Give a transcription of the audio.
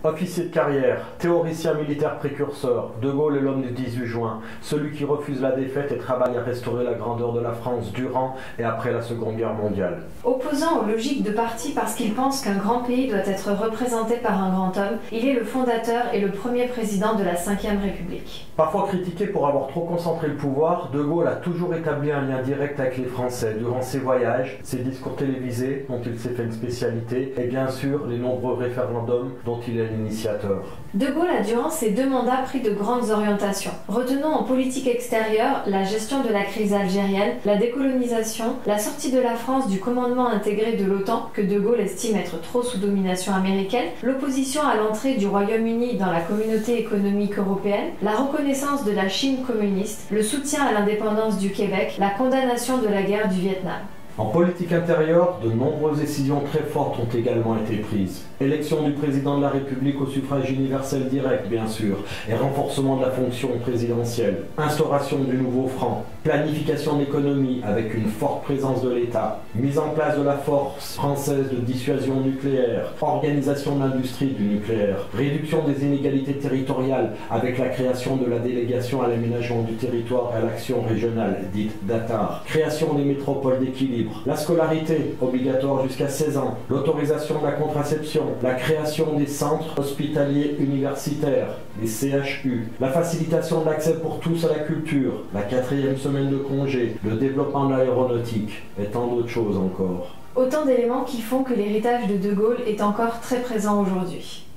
Officier de carrière, théoricien militaire précurseur, De Gaulle est l'homme du 18 juin, celui qui refuse la défaite et travaille à restaurer la grandeur de la France durant et après la Seconde Guerre mondiale. Opposant aux logiques de parti parce qu'il pense qu'un grand pays doit être représenté par un grand homme, il est le fondateur et le premier président de la Ve République. Parfois critiqué pour avoir trop concentré le pouvoir, De Gaulle a toujours établi un lien direct avec les Français durant ses voyages, ses discours télévisés dont il s'est fait une spécialité et bien sûr les nombreux référendums dont il est l'initiateur. De Gaulle a durant ses 2 mandats pris de grandes orientations. Retenons en politique extérieure la gestion de la crise algérienne, la décolonisation, la sortie de la France du commandement intégré de l'OTAN, que De Gaulle estime être trop sous domination américaine, l'opposition à l'entrée du Royaume-Uni dans la communauté économique européenne, la reconnaissance de la Chine communiste, le soutien à l'indépendance du Québec, la condamnation de la guerre du Vietnam. En politique intérieure, de nombreuses décisions très fortes ont également été prises. Élection du président de la République au suffrage universel direct, bien sûr, et renforcement de la fonction présidentielle. Instauration du nouveau franc. Planification de l'économie avec une forte présence de l'État. Mise en place de la force française de dissuasion nucléaire. Organisation de l'industrie du nucléaire. Réduction des inégalités territoriales avec la création de la délégation à l'aménagement du territoire et à l'action régionale, dite DATAR. Création des métropoles d'équilibre. La scolarité, obligatoire jusqu'à 16 ans, l'autorisation de la contraception, la création des centres hospitaliers universitaires, les CHU, la facilitation de l'accès pour tous à la culture, la 4e semaine de congé, le développement de l'aéronautique et tant d'autres choses encore. Autant d'éléments qui font que l'héritage de De Gaulle est encore très présent aujourd'hui.